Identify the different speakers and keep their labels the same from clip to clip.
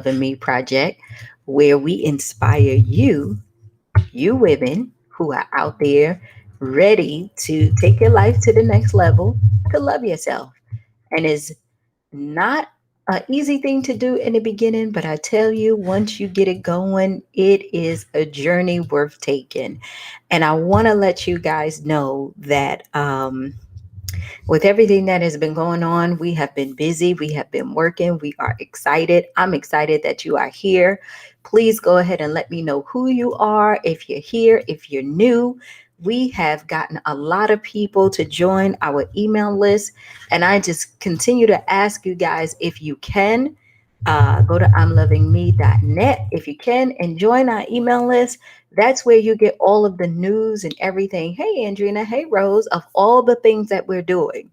Speaker 1: Loving Me project, where we inspire you women who are out there ready to take your life to the next level, to love yourself. And it's not an easy thing to do in the beginning, but I tell you, once you get it going, it is a journey worth taking. And I want to let you guys know that with everything that has been going on, we have been busy, we have been working, we are excited. I'm excited that you are here. Please go ahead and let me know who you are, if you're here, if you're new. We have gotten a lot of people to join our email list, and I just continue to ask you guys if you can. Go to imlovingme.net if you can and join our email list. That's where you get all of the news and everything. Hey, Andrina. Hey, Rose, of all the things that we're doing,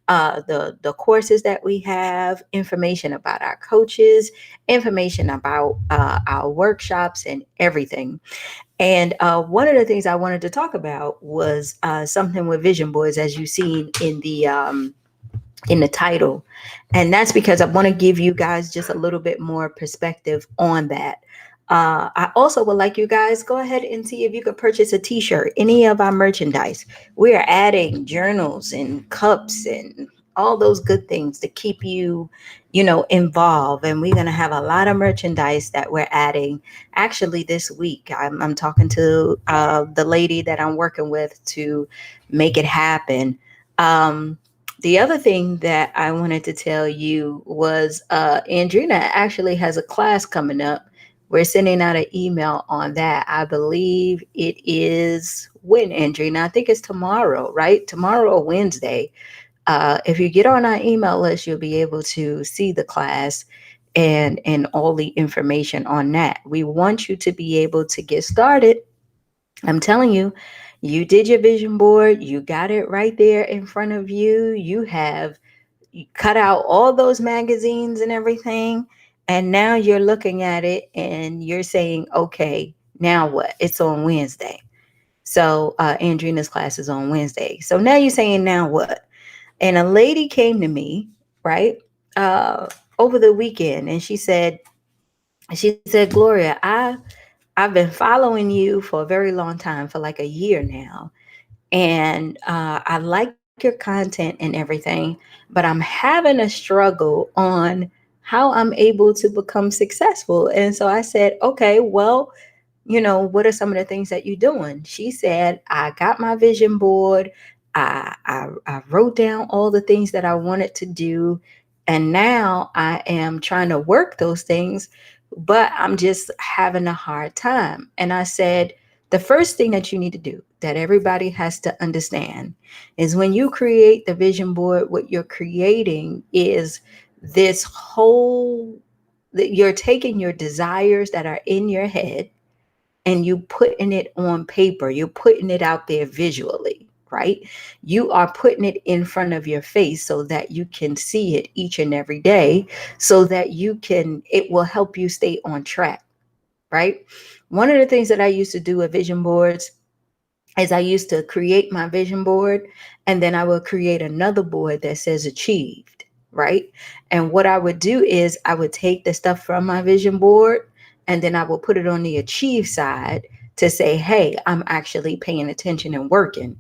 Speaker 1: the courses that we have, information about our coaches, information about our workshops, and everything. And one of the things I wanted to talk about was something with vision boards, as you've seen in the title. And that's because I want to give you guys just a little bit more perspective on that. I also would like you guys go ahead and see if you could purchase a t-shirt, any of our merchandise. We are adding journals and cups and all those good things to keep you, involved. And we're going to have a lot of merchandise that we're adding actually this week. I'm talking to the lady that I'm working with to make it happen. The other thing that I wanted to tell you was Andrina actually has a class coming up. We're sending out an email on that. I believe it is when, Andrina? I think it's tomorrow, right? Tomorrow or Wednesday. If you get on our email list, you'll be able to see the class and all the information on that. We want you to be able to get started. I'm telling you, you did your vision board, you got it right there in front of you. You cut out all those magazines and everything, and now you're looking at it and you're saying, okay, now what? It's on Wednesday. So Andrina's class is on Wednesday. So now you're saying, now what? And a lady came to me, right, uh, over the weekend, and she said, Gloria, I've been following you for a very long time, for like a year now. And I like your content and everything, but I'm having a struggle on how I'm able to become successful. And so I said, okay, well, what are some of the things that you're doing? She said, I got my vision board. I wrote down all the things that I wanted to do. And now I am trying to work those things, but I'm just having a hard time. And I said, the first thing that you need to do, that everybody has to understand, is when you create the vision board, what you're creating is this whole, that you're taking your desires that are in your head and you putting it on paper, you're putting it out there visually, right? You are putting it in front of your face so that you can see it each and every day, so that it will help you stay on track, right? One of the things that I used to do with vision boards is I used to create my vision board, and then I would create another board that says achieved, right? And what I would do is I would take the stuff from my vision board and then I will put it on the achieve side to say, hey, I'm actually paying attention and working.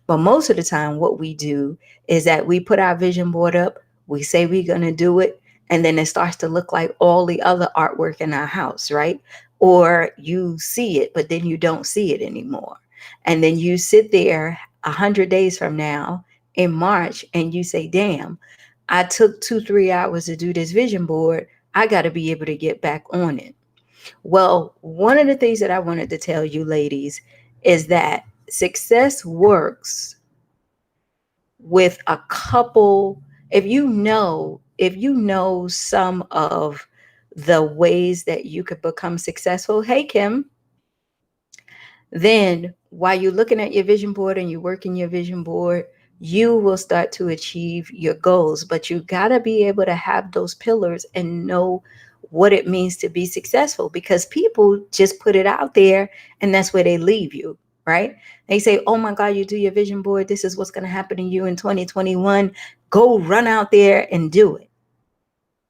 Speaker 1: But most of the time, what we do is that we put our vision board up, we say we're going to do it, and then it starts to look like all the other artwork in our house, right? Or you see it, but then you don't see it anymore. And then you sit there 100 days from now in March and you say, damn, I took 2, 3 hours to do this vision board. I got to be able to get back on it. Well, one of the things that I wanted to tell you ladies is that success works with a couple. If you know some of the ways that you could become successful. Hey, Kim, then while you're looking at your vision board and you're working your vision board, you will start to achieve your goals. But you got to be able to have those pillars and know what it means to be successful, because people just put it out there and that's where they leave you, right? They say, oh my God, you do your vision board, this is what's going to happen to you in 2021. Go run out there and do it.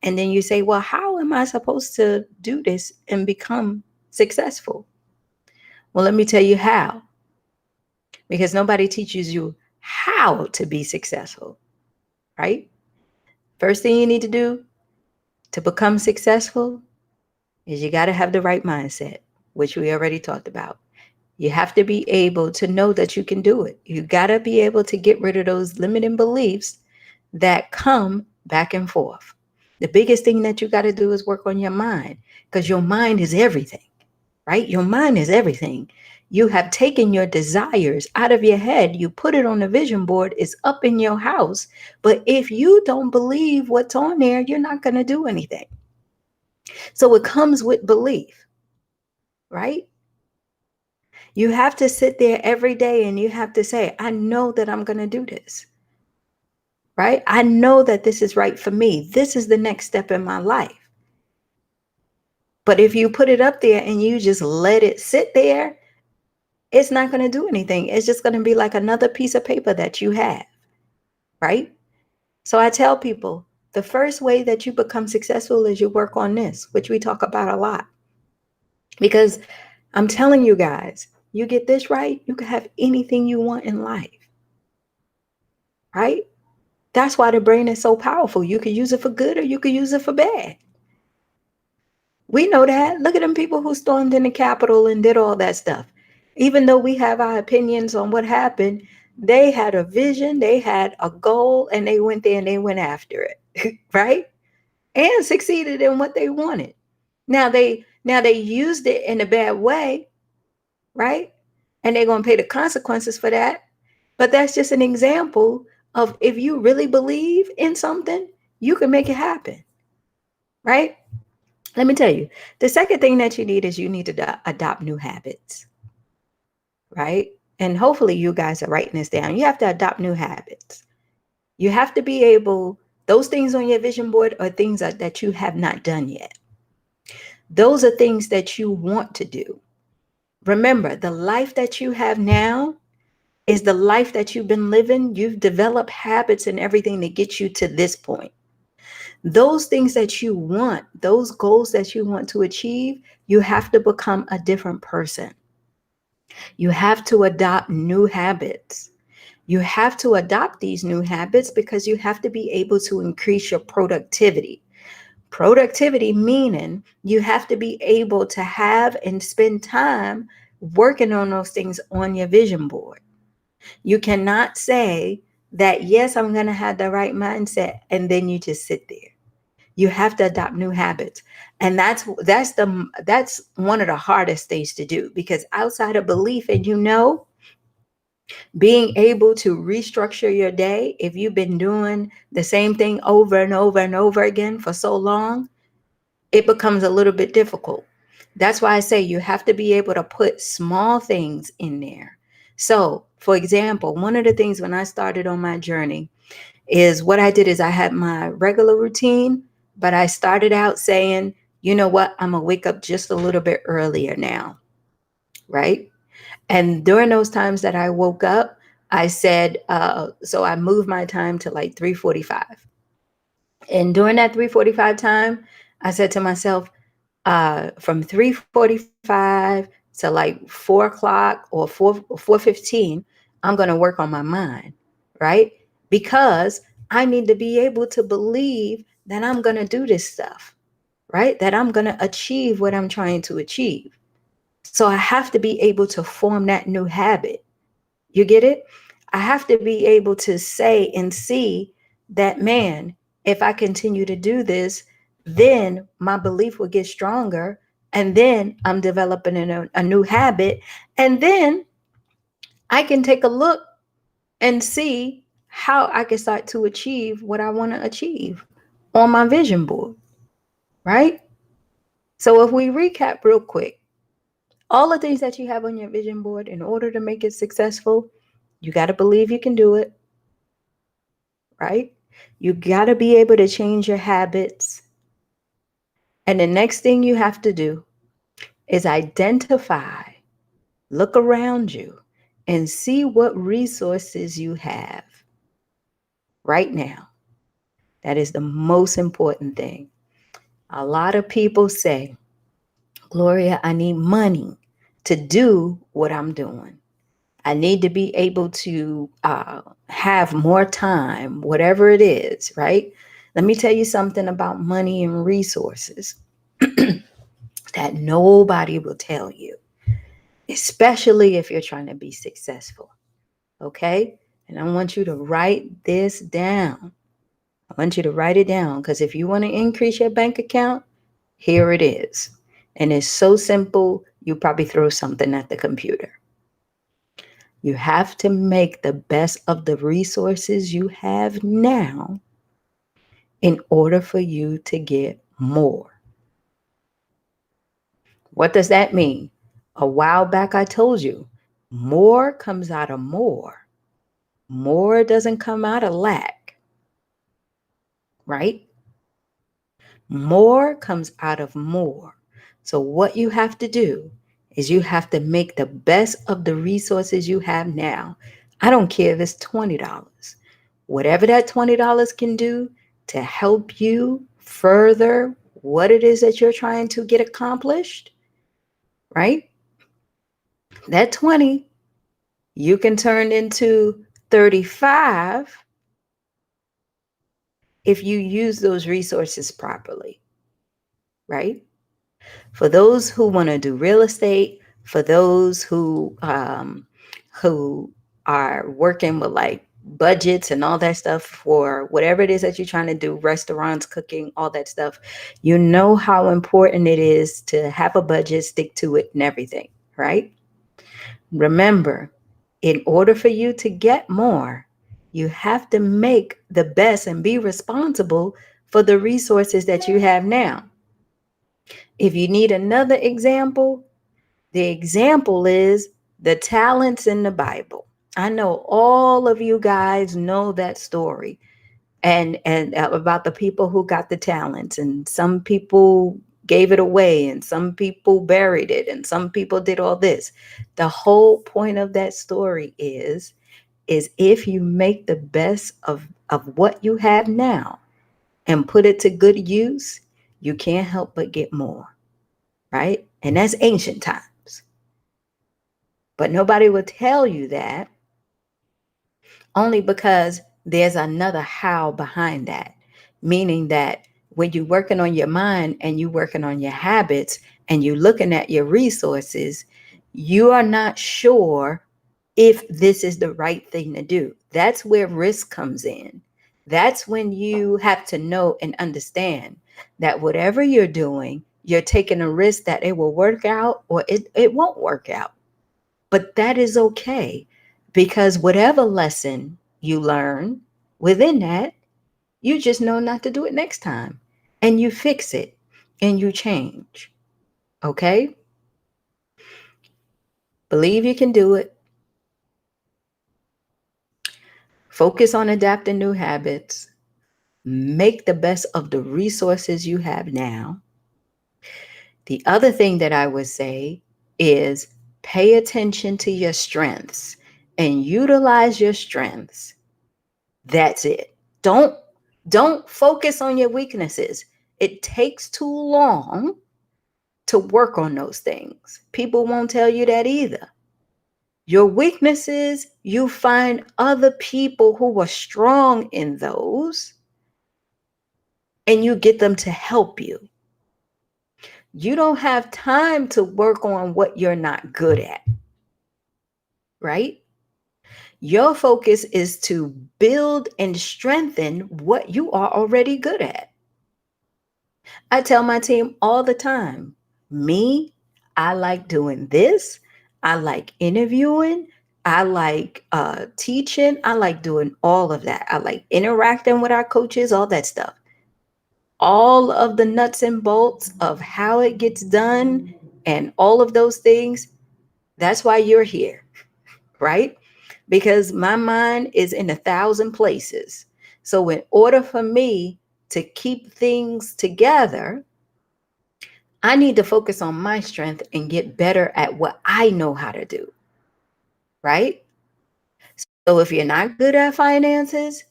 Speaker 1: And then you say, well, how am am I supposed to do this and become successful? Well, let me tell you how, because nobody teaches you how to be successful, right? First thing you need to do to become successful is you got to have the right mindset, which we already talked about. You have to be able to know that you can do it. You got to be able to get rid of those limiting beliefs that come back and forth. The biggest thing that you got to do is work on your mind, because your mind is everything, right? Your mind is everything. You have taken your desires out of your head, you put it on the vision board, it's up in your house. But if you don't believe what's on there, you're not going to do anything. So it comes with belief, right? You have to sit there every day and you have to say, I know that I'm going to do this, right? I know that this is right for me. This is the next step in my life. But if you put it up there and you just let it sit there, it's not going to do anything. It's just going to be like another piece of paper that you have, right? So I tell people the first way that you become successful is you work on this, which we talk about a lot. Because I'm telling you guys, you get this right, you can have anything you want in life, right? That's why the brain is so powerful. You can use it for good or you can use it for bad. We know that. Look at them people who stormed in the Capitol and did all that stuff. Even though we have our opinions on what happened, they had a vision, they had a goal, and they went there and they went after it, right? And succeeded in what they wanted. Now they used it in a bad way, right? And they're going to pay the consequences for that. But that's just an example of, if you really believe in something, you can make it happen, right? Let me tell you, the second thing that you need is you need to adopt new habits, right? And hopefully you guys are writing this down. You have to adopt new habits. You have to be able, those things on your vision board are things that you have not done yet. Those are things that you want to do. Remember, the life that you have now is the life that you've been living. You've developed habits and everything to get you to this point. Those things that you want, those goals that you want to achieve, you have to become a different person. You have to adopt new habits. You have to adopt these new habits because you have to be able to increase your productivity. Productivity meaning you have to be able to have and spend time working on those things on your vision board. You cannot say that, yes, I'm going to have the right mindset, and then you just sit there. You have to adopt new habits. And that's one of the hardest things to do, because outside of belief, and being able to restructure your day, if you've been doing the same thing over and over and over again for so long, it becomes a little bit difficult. That's why I say you have to be able to put small things in there. So, for example, one of the things when I started on my journey is, what I did is I had my regular routine, but I started out saying, you know what, I'm going to wake up just a little bit earlier now, right? And during those times that I woke up, I said, so I moved my time to like 3:45. And during that 3:45 time, I said to myself, from 3:45 to like 4 o'clock or 4:15, I'm going to work on my mind, right? Because I need to be able to believe that I'm going to do this stuff, right? That I'm going to achieve what I'm trying to achieve. So I have to be able to form that new habit. You get it? I have to be able to say and see that, man, if I continue to do this, then my belief will get stronger. And then I'm developing a new habit. And then I can take a look and see how I can start to achieve what I want to achieve on my vision board, right? So if we recap real quick, all the things that you have on your vision board, in order to make it successful, you got to believe you can do it, right? You got to be able to change your habits. And the next thing you have to do is identify, look around you, and see what resources you have right now. That is the most important thing. A lot of people say, Gloria, I need money to do what I'm doing. I need to be able to have more time, whatever it is, right? Let me tell you something about money and resources that nobody will tell you, especially if you're trying to be successful. Okay? And I want you to write this down. I want you to write it down because if you want to increase your bank account, here it is. And it's so simple, you probably throw something at the computer. You have to make the best of the resources you have now in order for you to get more. What does that mean? A while back, I told you more comes out of more. More doesn't come out of lack, right? More comes out of more. So, what you have to do is you have to make the best of the resources you have now. I don't care if it's $20. Whatever that $20 can do to help you further what it is that you're trying to get accomplished, right? That 20 you can turn into 35 if you use those resources properly, right? For those who want to do real estate, for those who are working with like budgets and all that stuff for whatever it is that you're trying to do, restaurants, cooking, all that stuff, you know how important it is to have a budget, stick to it, and everything, right? Remember, in order for you to get more, you have to make the best and be responsible for the resources that you have now. If you need another example, the example is the talents in the Bible. I know all of you guys know that story and about the people who got the talents, and some people gave it away and some people buried it and some people did all this. The whole point of that story is if you make the best of what you have now and put it to good use, you can't help but get more, right? And that's ancient times. But nobody will tell you that only because there's another how behind that. Meaning that when you're working on your mind and you're working on your habits and you're looking at your resources, you are not sure if this is the right thing to do. That's where risk comes in. That's when you have to know and understand that whatever you're doing, you're taking a risk that it will work out or it won't work out. But that is okay because whatever lesson you learn within that, you just know not to do it next time and you fix it and you change. Okay? Believe you can do it. Focus on adapting new habits. Make the best of the resources you have now. The other thing that I would say is pay attention to your strengths and utilize your strengths. That's it. Don't focus on your weaknesses. It takes too long to work on those things. People won't tell you that either. Your weaknesses, you find other people who are strong in those and you get them to help you. You don't have time to work on what you're not good at, right? Your focus is to build and strengthen what you are already good at. I tell my team all the time, me, I like doing this. I like interviewing. I like teaching. I like doing all of that. I like interacting with our coaches, all that stuff. All of the nuts and bolts of how it gets done and all of those things. That's why you're here, right? Because my mind is in 1,000 places. So, in order for me to keep things together, I need to focus on my strength and get better at what I know how to do, right? So if you're not good at finances,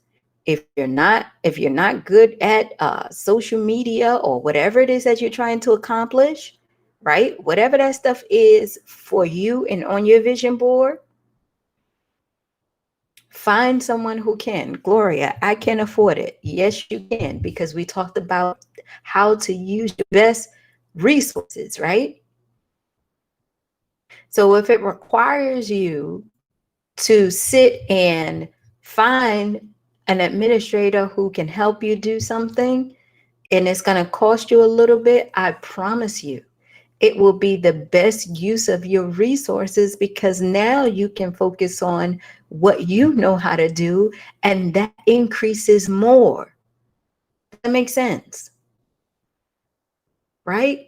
Speaker 1: If you're not good at social media or whatever it is that you're trying to accomplish, right? Whatever that stuff is for you and on your vision board, find someone who can. Gloria, I can afford it. Yes, you can, because we talked about how to use your best resources, right? So if it requires you to sit and find an administrator who can help you do something, and it's going to cost you a little bit, I promise you, it will be the best use of your resources, because now you can focus on what you know how to do, and that increases more. Does that make sense? Right?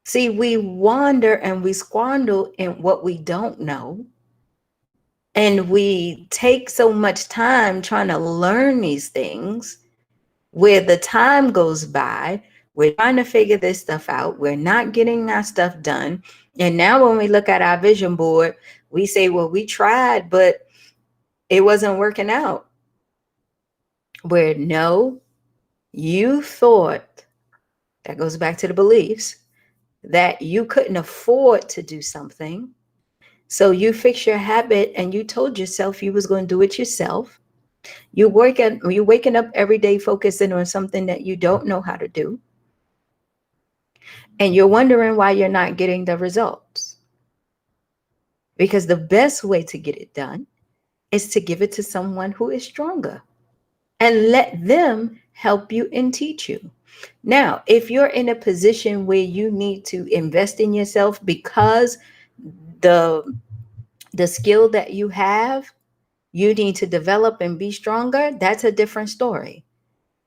Speaker 1: See, we wander and we squander in what we don't know. And we take so much time trying to learn these things, where the time goes by, we're trying to figure this stuff out, we're not getting our stuff done. And now when we look at our vision board, we say, well, we tried, but it wasn't working out. Where no, you thought, that goes back to the beliefs, that you couldn't afford to do something. So you fixed your habit and you told yourself you was going to do it yourself. You're waking up every day focusing on something that you don't know how to do. And you're wondering why you're not getting the results. Because the best way to get it done is to give it to someone who is stronger and let them help you and teach you. Now, if you're in a position where you need to invest in yourself because the the skill that you have, you need to develop and be stronger, that's a different story.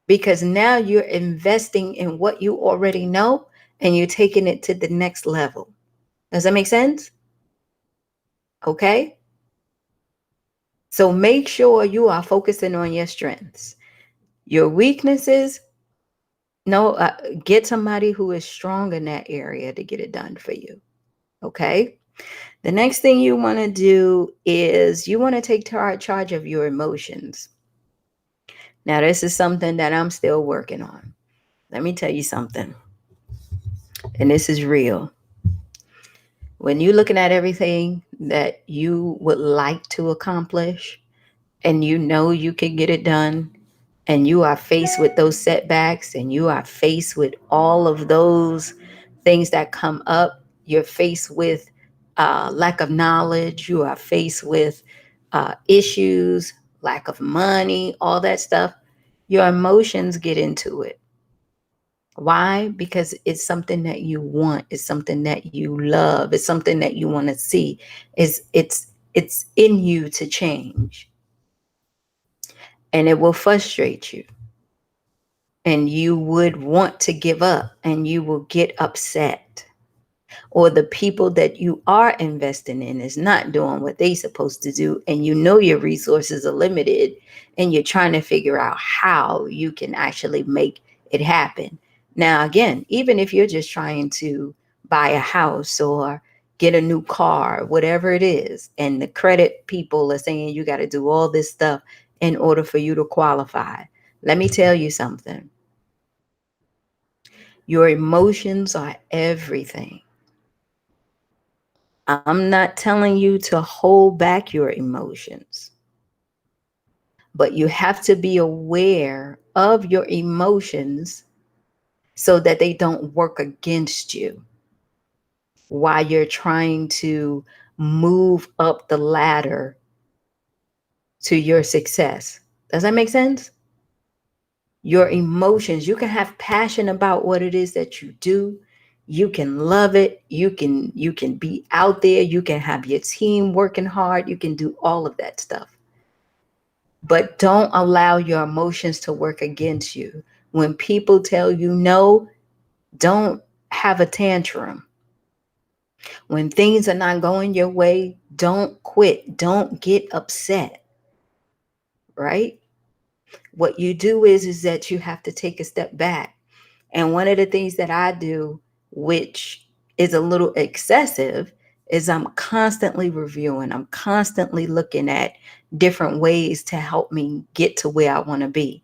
Speaker 1: Because now you're investing in what you already know and you're taking it to the next level. Does that make sense? Okay. So make sure you are focusing on your strengths. Your weaknesses, no, get somebody who is strong in that area to get it done for you. Okay. The next thing you want to do is you want to take charge of your emotions. Now, this is something that I'm still working on. Let me tell you something, and this is real. When you're looking at everything that you would like to accomplish and you know you can get it done, and you are faced with those setbacks and you are faced with all of those things that come up, you're faced with lack of knowledge, you are faced with issues, lack of money, all that stuff, your emotions get into it. Why? Because it's something that you want, it's something that you love, it's something that you want to see. It's in you to change. And it will frustrate you. And you would want to give up and you will get upset. Or the people that you are investing in is not doing what they're supposed to do, and you know your resources are limited, and you're trying to figure out how you can actually make it happen. Now, again, even if you're just trying to buy a house or get a new car, whatever it is, and the credit people are saying you got to do all this stuff in order for you to qualify, let me tell you something. Your emotions are everything. I'm not telling you to hold back your emotions, but you have to be aware of your emotions so that they don't work against you while you're trying to move up the ladder to your success. Does that make sense? Your emotions, you can have passion about what it is that you do. You can love it. You can be out there. You can have your team working hard. You can do all of that stuff. But don't allow your emotions to work against you. When people tell you no, don't have a tantrum. When things are not going your way, don't quit. Don't get upset, right? What you do is that you have to take a step back. And one of the things that I do, which is a little excessive, is I'm constantly reviewing, I'm constantly looking at different ways to help me get to where I want to be,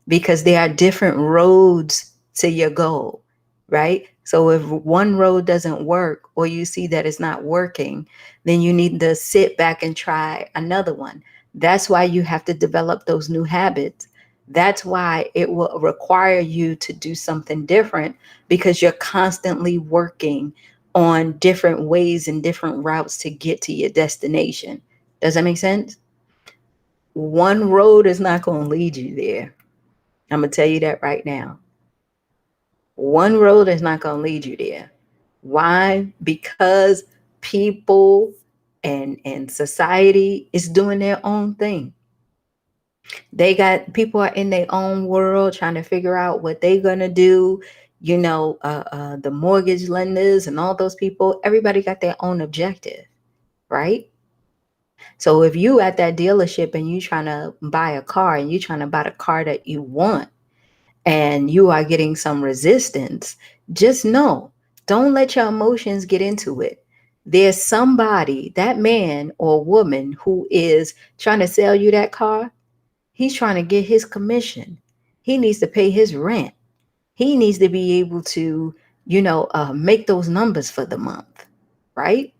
Speaker 1: because there are different roads to your goal, right? So if one road doesn't work, or you see that it's not working, then you need to sit back and try another one. That's why you have to develop those new habits. That's why it will require you to do something different, because you're constantly working on different ways and different routes to get to your destination. Does that make sense? One road is not going to lead you there. I'm going to tell you that right now. One road is not going to lead you there. Why? Because people and society is doing their own thing. They got people are in their own world trying to figure out what they're going to do. The mortgage lenders and all those people, everybody got their own objective, right? So if you at that dealership and you trying to buy a car, and you trying to buy the car that you want, and you are getting some resistance, just know, don't let your emotions get into it. There's somebody, that man or woman, who is trying to sell you that car. He's trying to get his commission. He needs to pay his rent. He needs to be able to, make those numbers for the month, right?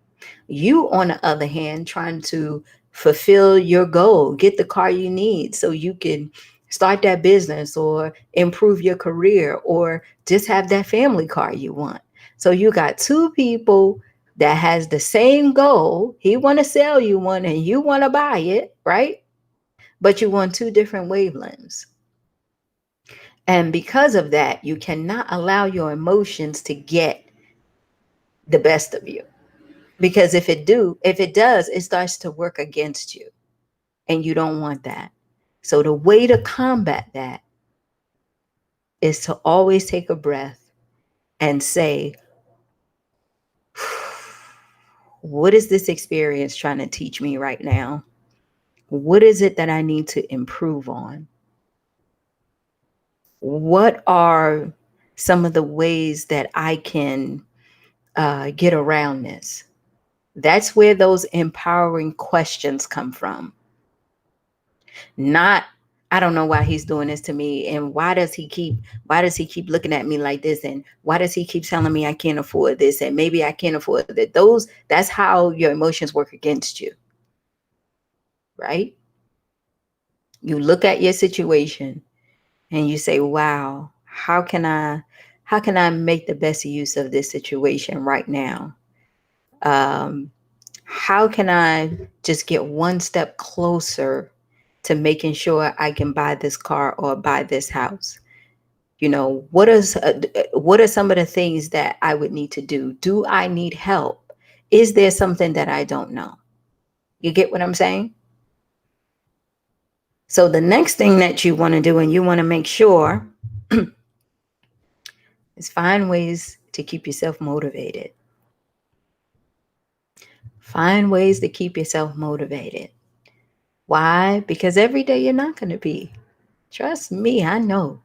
Speaker 1: You, on the other hand, trying to fulfill your goal, get the car you need so you can start that business or improve your career or just have that family car you want. So you got two people that has the same goal. He want to sell you one and you want to buy it, right? But you want two different wavelengths. And because of that, you cannot allow your emotions to get the best of you. Because if it does, it starts to work against you. And you don't want that. So the way to combat that is to always take a breath and say, what is this experience trying to teach me right now? What is it that I need to improve on? What are some of the ways that I can get around this? That's where those empowering questions come from. Not, I don't know why he's doing this to me, and why does he keep looking at me like this, and why does he keep telling me I can't afford this, and maybe I can't afford that. That's how your emotions work against you, right? You look at your situation and you say, wow, how can I make the best use of this situation right now? um, how can I just get one step closer to making sure I can buy this car or buy this house? What are some of the things that I would need to do? Do I need help? Is there something that I don't know? You get what I'm saying? So the next thing that you want to do, and you want to make sure, is find ways to keep yourself motivated. Find ways to keep yourself motivated. Why? Because every day you're not going to be. Trust me, I know.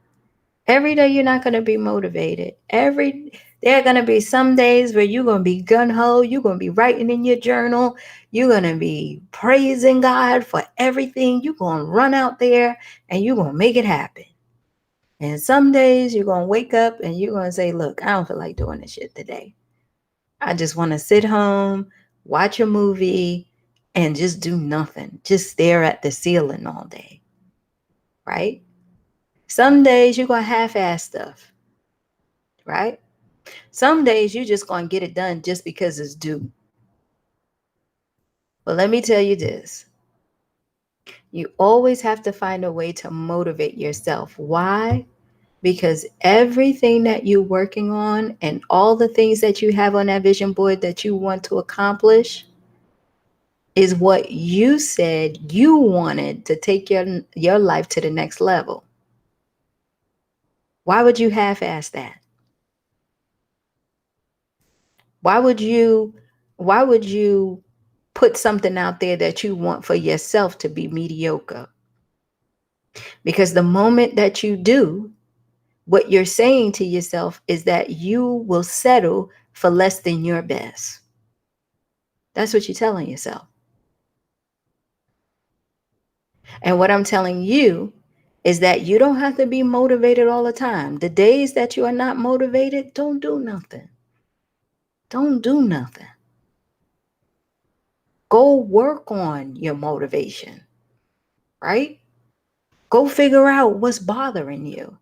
Speaker 1: Every day you're not going to be motivated. There are going to be some days where you're going to be gun ho. You're going to be writing in your journal. You're going to be praising God for everything. You're going to run out there and you're going to make it happen. And some days you're going to wake up and you're going to say, look, I don't feel like doing this shit today. I just want to sit home, watch a movie, and just do nothing. Just stare at the ceiling all day, right? Some days you're going to half-ass stuff, right? Some days you're just going to get it done just because it's due. But let me tell you this. You always have to find a way to motivate yourself. Why? Because everything that you're working on and all the things that you have on that vision board that you want to accomplish is what you said you wanted to take your life to the next level. Why would you half-ass that? Why would you why would you put something out there that you want for yourself to be mediocre? Because the moment that you do, what you're saying to yourself is that you will settle for less than your best. That's what you're telling yourself. And what I'm telling you is that you don't have to be motivated all the time. The days that you are not motivated, don't do nothing. Don't do nothing. Go work on your motivation, right? Go figure out what's bothering you.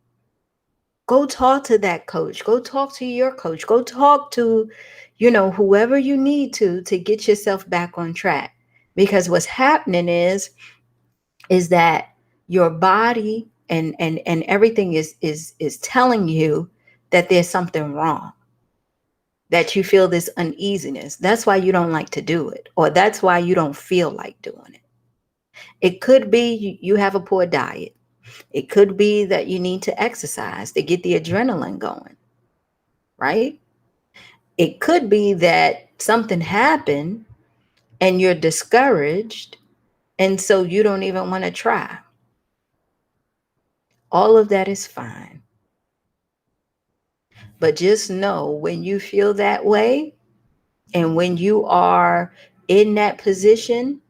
Speaker 1: Go talk to that coach. Go talk to your coach. Go talk to, whoever you need to get yourself back on track. Because what's happening is that your body and everything is telling you that there's something wrong, that you feel this uneasiness. That's why you don't like to do it, or that's why you don't feel like doing it. It could be you have a poor diet. It could be that you need to exercise to get the adrenaline going, right? It could be that something happened and you're discouraged, and so you don't even want to try. All of that is fine. But just know when you feel that way and when you are in that position,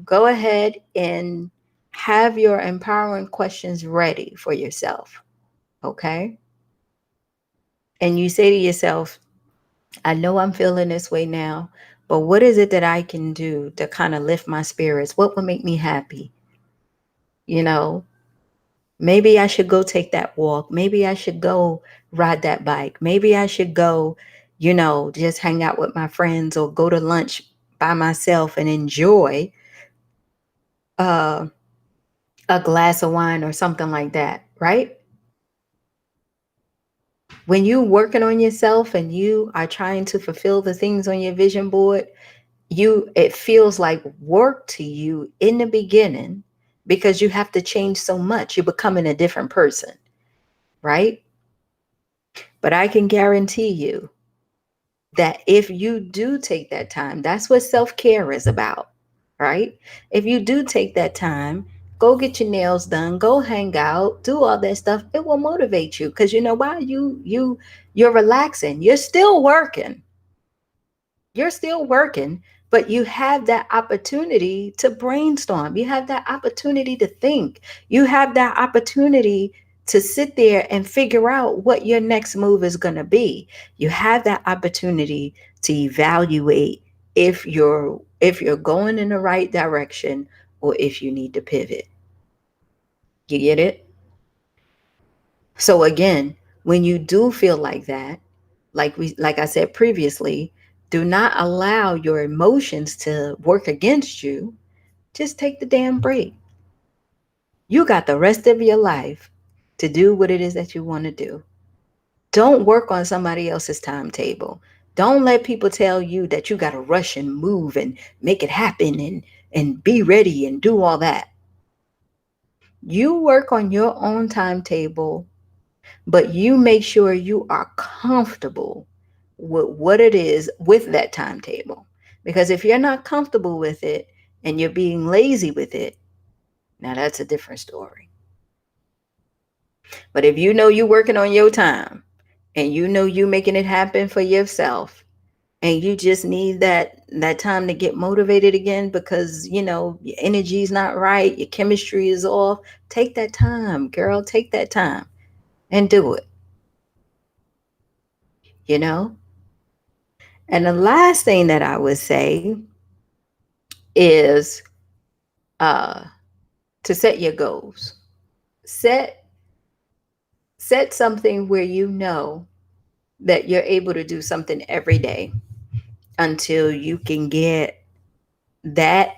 Speaker 1: go ahead and have your empowering questions ready for yourself. Okay? And you say to yourself, I know I'm feeling this way now, but what is it that I can do to kind of lift my spirits? What will make me happy? You know, maybe I should go take that walk. Maybe I should go ride that bike. Maybe I should go, just hang out with my friends or go to lunch by myself and enjoy uh, a glass of wine or something like that, right? When you working on yourself and you are trying to fulfill the things on your vision board, it feels like work to you in the beginning because you have to change so much. You're becoming a different person, right? But I can guarantee you that if you do take that time, that's what self-care is about, right? If you do take that time, go get your nails done, go hang out, do all that stuff, it will motivate you because you know why? You're relaxing. You're still working, but you have that opportunity to brainstorm. You have that opportunity to think. You have that opportunity to sit there and figure out what your next move is going to be. You have that opportunity to evaluate if you're going in the right direction or if you need to pivot. You get it? So again, when you do feel like that, like I said previously, do not allow your emotions to work against you. Just take the damn break. You got the rest of your life to do what it is that you want to do. Don't work on somebody else's timetable. Don't let people tell you that you got to rush and move and make it happen and be ready and do all that. You work on your own timetable, but you make sure you are comfortable with what it is with that timetable. Because if you're not comfortable with it and you're being lazy with it, now that's a different story. But if you know you're working on your time and you know you making it happen for yourself and you just need that time to get motivated again because your energy is not right, your chemistry is off, take that time, girl, take that time and do it, you know? And the last thing that I would say is uh, to set your goals. Set set something where you know that you're able to do something every day until you can get that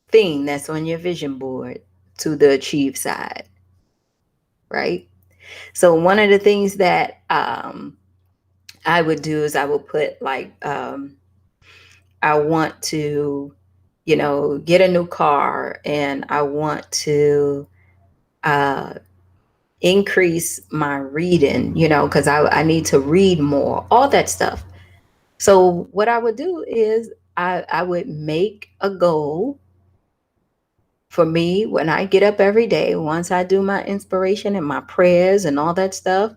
Speaker 1: thing that's on your vision board to the achieve side, right? So one of the things that I would do is I would put like I want to, get a new car and I want to uh, increase my reading, because I need to read more, all that stuff. So what I would do is I would make a goal for me when I get up every day. Once I do my inspiration and my prayers and all that stuff,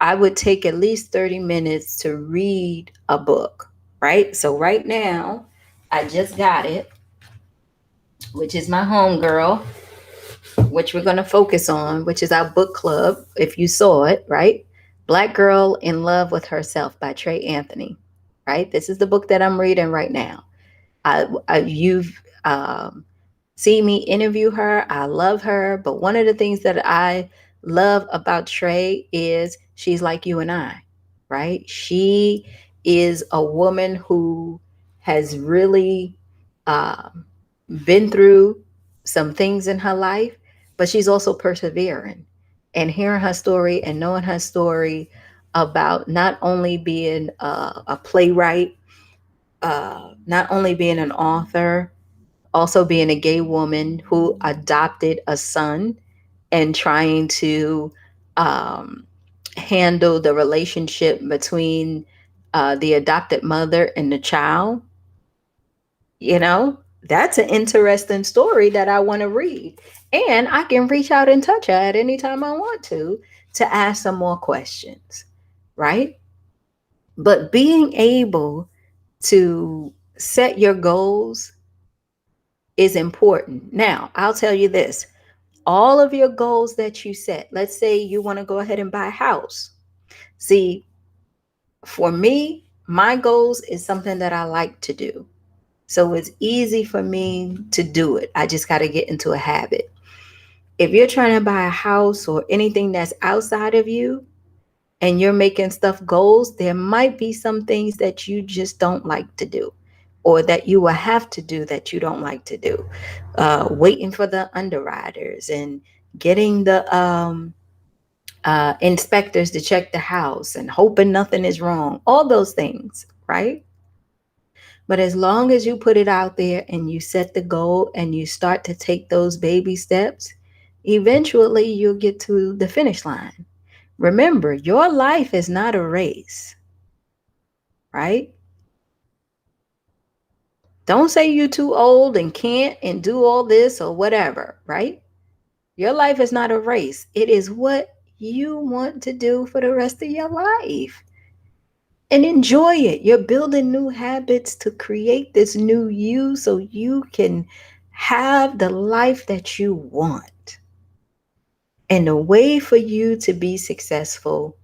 Speaker 1: I would take at least 30 minutes to read a book. right? So right now, I just got it, which is my home girl, which we're going to focus on, which is our book club. If you saw it, right? Black Girl in Love with Herself by Trey Anthony, right? This is the book that I'm reading right now. You've see me interview her. I love her. But one of the things that I love about Trey is she's like you and I, right? She is a woman who has really been through some things in her life, but she's also persevering. And hearing her story and knowing her story about not only being a playwright, not only being an author, also being a gay woman who adopted a son and trying to um, handle the relationship between the adopted mother and the child. That's an interesting story that I want to read. And I can reach out and touch her at any time I want to ask some more questions, right? But being able to set your goals is important. Now, I'll tell you this, all of your goals that you set, let's say you want to go ahead and buy a house. See, for me, my goals is something that I like to do. So it's easy for me to do it. I just got to get into a habit. If you're trying to buy a house or anything that's outside of you and you're making stuff goals, there might be some things that you just don't like to do or that you will have to do that you don't like to do. Waiting for the underwriters and getting the inspectors to check the house and hoping nothing is wrong, all those things, right? But as long as you put it out there and you set the goal and you start to take those baby steps, eventually you'll get to the finish line. Remember, your life is not a race, right? Don't say you're too old and can't and do all this or whatever, right? Your life is not a race. It is what you want to do for the rest of your life. And enjoy it. You're building new habits to create this new you so you can have the life that you want. And the way for you to be successful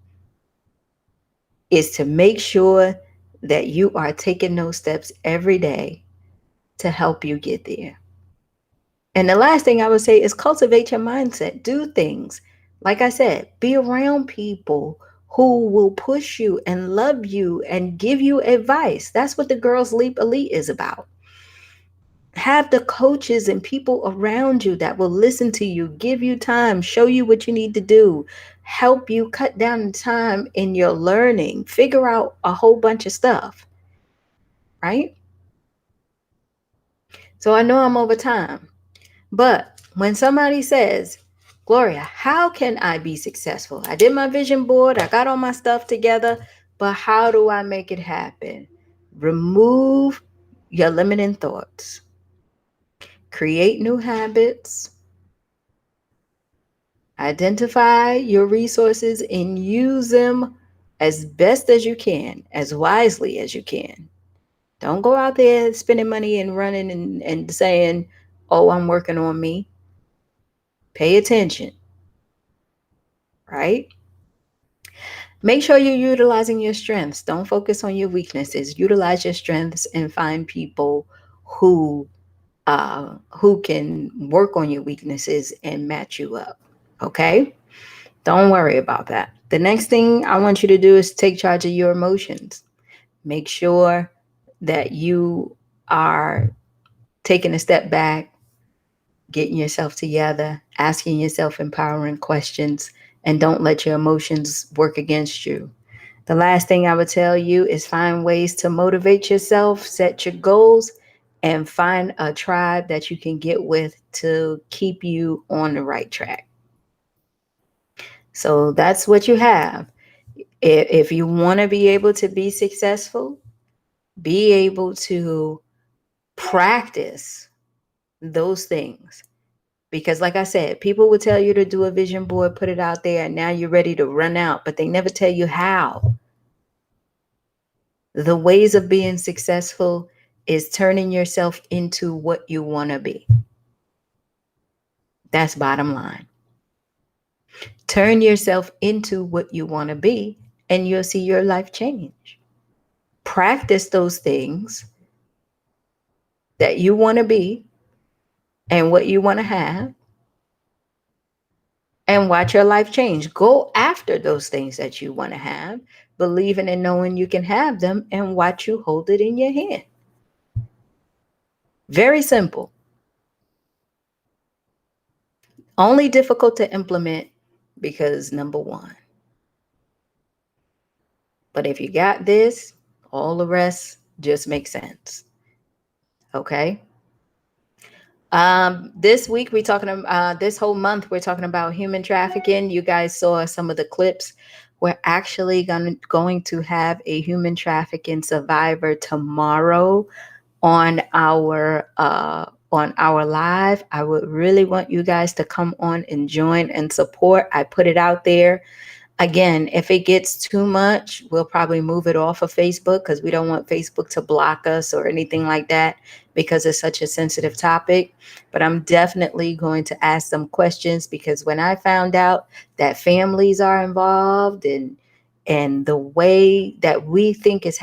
Speaker 1: is to make sure that you are taking those steps every day to help you get there. And the last thing I would say is cultivate your mindset. Do things. Like I said, be around people who will push you and love you and give you advice. That's what the Girls Leap Elite is about. Have the coaches and people around you that will listen to you, give you time, show you what you need to do, help you cut down the time in your learning, figure out a whole bunch of stuff, right? So I know I'm over time. But when somebody says, Gloria, how can I be successful? I did my vision board, I got all my stuff together, but how do I make it happen? Remove your limiting thoughts, create new habits, identify your resources and use them as best as you can, as wisely as you can. Don't go out there spending money and running and saying, oh, I'm working on me. Pay attention, right? Make sure you're utilizing your strengths. Don't focus on your weaknesses. Utilize your strengths and find people who can work on your weaknesses and match you up. Okay? Don't worry about that. The next thing I want you to do is take charge of your emotions. Make sure that you are taking a step back, getting yourself together, asking yourself empowering questions, and don't let your emotions work against you. The last thing I would tell you is find ways to motivate yourself, set your goals, and find a tribe that you can get with to keep you on the right track. So that's what you have. If you want to be able to be successful, be able to practice those things. Because, like I said, people will tell you to do a vision board, put it out there, and now you're ready to run out, but they never tell you how. The ways of being successful is turning yourself into what you want to be. That's bottom line. Turn yourself into what you want to be, and you'll see your life change. Practice those things that you want to be and what you want to have, and watch your life change. Go after those things that you want to have, believing and knowing you can have them, and watch you hold it in your hand. Very simple. Only difficult to implement because number one. But if you got this, all the rest just makes sense. Okay. This week we're talking this whole month we're talking about human trafficking. You guys saw some of the clips. We're actually going to have a human trafficking survivor tomorrow on our live. I would really want you guys to come on and join and support. I put it out there. Again, if it gets too much, we'll probably move it off of Facebook because we don't want Facebook to block us or anything like that because it's such a sensitive topic. But I'm definitely going to ask some questions because when I found out that families are involved and the way that we think is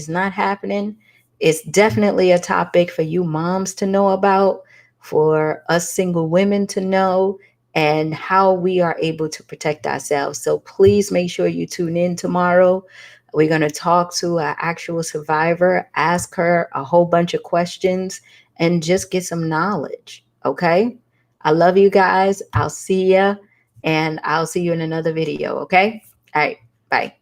Speaker 1: not happening, it's definitely a topic for you moms to know about, for us single women to know, and how we are able to protect ourselves. So please make sure you tune in tomorrow. We're going to talk to an actual survivor, ask her a whole bunch of questions, and just get some knowledge. Okay? I love you guys. I'll see you, and I'll see you in another video. Okay? All right. Bye.